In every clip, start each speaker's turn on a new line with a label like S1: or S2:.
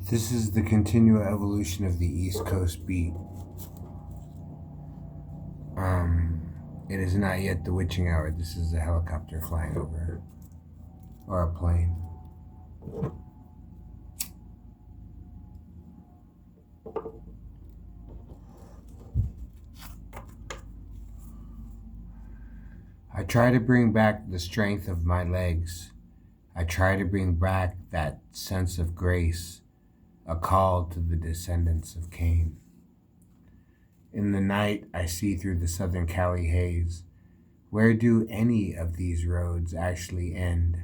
S1: This is the continual evolution of the East Coast beat. It is not yet the witching hour. This is a helicopter flying over, or a plane. I try to bring back the strength of my legs. I try to bring back that sense of grace, a call to the descendants of Cain. In the night, I see through the Southern Cali haze. Where do any of these roads actually end?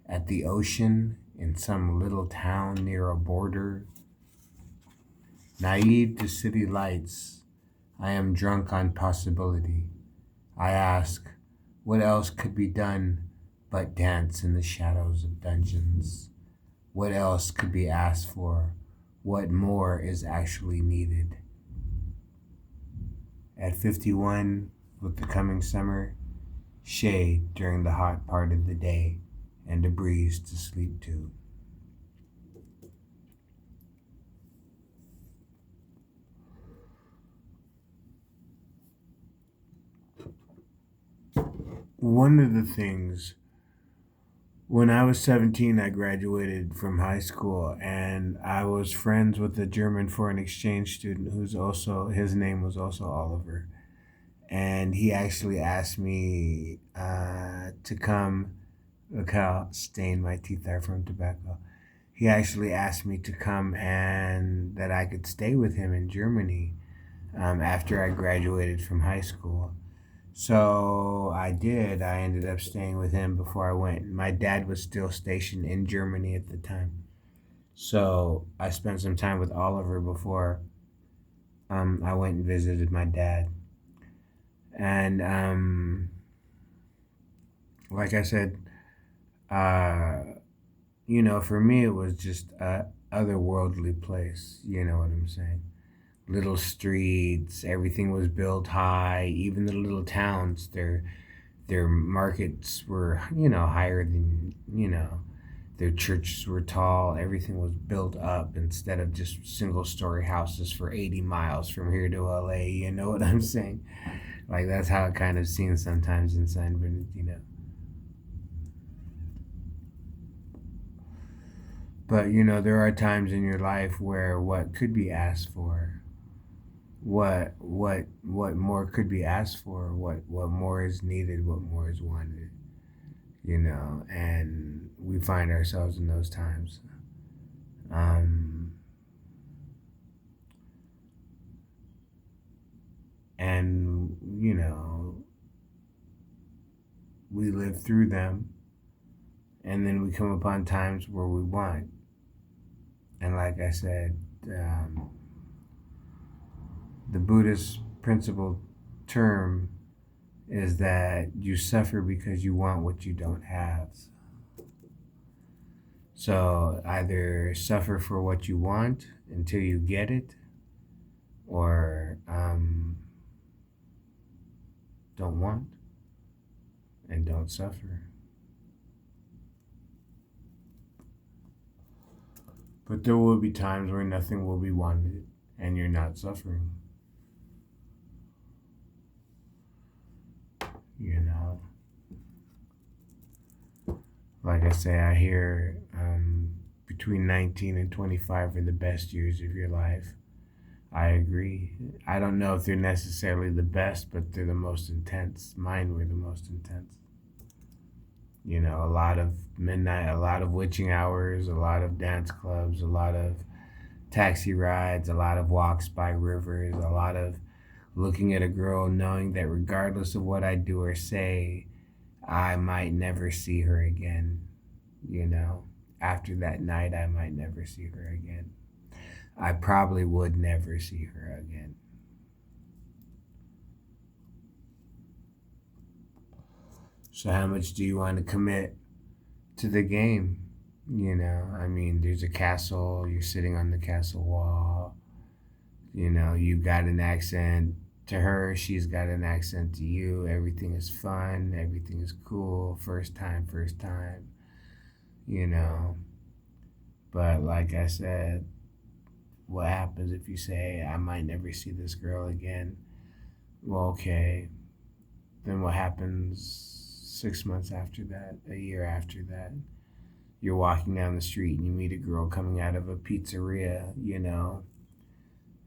S1: At the ocean, in some little town near a border? Naive to city lights, I am drunk on possibility. I ask, what else could be done but dance in the shadows of dungeons? What else could be asked for? What more is actually needed? At 51, with the coming summer, shade during the hot part of the day, and a breeze to sleep to. One of the things, when I was 17, I graduated from high school and I was friends with a German foreign exchange student his name was also Oliver. And he actually asked me to come. Look how stained my teeth are from tobacco. He actually asked me to come and that I could stay with him in Germany after I graduated from high school. So I did. I ended up staying with him before I went. My dad was still stationed in Germany at the time. So I spent some time with Oliver before I went and visited my dad. And like I said, uh, for me, it was just a otherworldly place. You know what I'm saying? Little streets, everything was built high. Even the little towns, their markets were, higher than, their churches were tall. Everything was built up instead of just single story houses for 80 miles from here to LA. You know what I'm saying? Like that's how it kind of seems sometimes in San Bernardino. But there are times in your life where what could be asked for, what more could be asked for, what more is needed, what more is wanted, and we find ourselves in those times. Um, and we live through them, and then we come upon times where we want. And like I said, the Buddhist principle term is that you suffer because you want what you don't have. So either suffer for what you want until you get it, or don't want and don't suffer. But there will be times where nothing will be wanted and you're not suffering. You know, like I say, I hear between 19 and 25 are the best years of your life. I agree. I don't know if they're necessarily the best, but they're the most intense. Mine were the most intense. A lot of midnight, a lot of witching hours, a lot of dance clubs, a lot of taxi rides, a lot of walks by rivers, a lot of looking at a girl knowing that regardless of what I do or say, I might never see her again. After that night, I might never see her again. I probably would never see her again. So, how much do you want to commit to the game? I mean, there's a castle, you're sitting on the castle wall. You got an accent to her, she's got an accent to you. Everything is fun, everything is cool. First time, first time, you know. But like I said, what happens if you say, I might never see this girl again? Well, okay. Then what happens 6 months after that, a year after that? You're walking down the street and you meet a girl coming out of a pizzeria,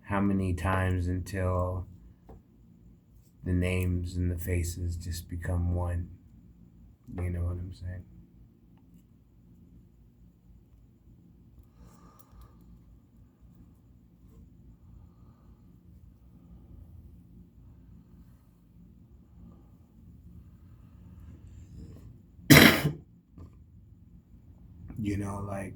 S1: How many times until the names and the faces just become one? You know what I'm saying? Like,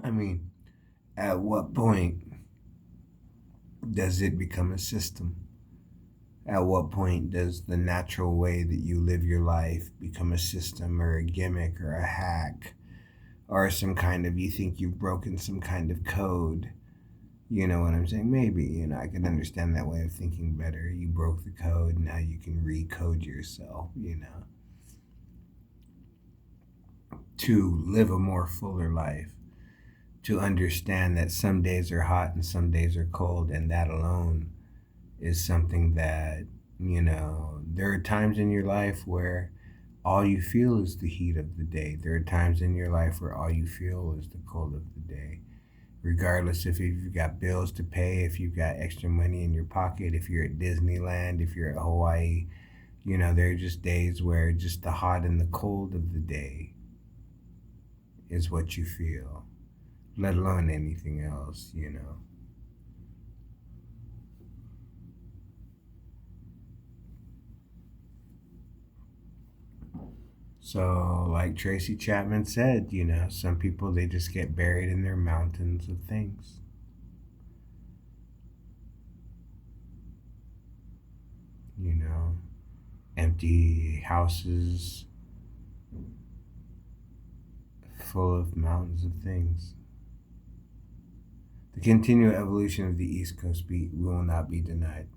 S1: I mean, at what point does it become a system? At what point does the natural way that you live your life become a system or a gimmick or a hack or some kind of, you think you've broken some kind of code? You know what I'm saying? Maybe, I can understand that way of thinking better. You broke the code, now you can recode yourself, to live a more fuller life, to understand that some days are hot and some days are cold, and that alone is something that, there are times in your life where all you feel is the heat of the day. There are times in your life where all you feel is the cold of the day. Regardless if you've got bills to pay, if you've got extra money in your pocket, if you're at Disneyland, if you're at Hawaii, there are just days where just the hot and the cold of the day is what you feel, let alone anything else. So, like Tracy Chapman said, some people, they just get buried in their mountains of things. You know, empty houses full of mountains of things. The continual evolution of the East Coast beat will not be denied.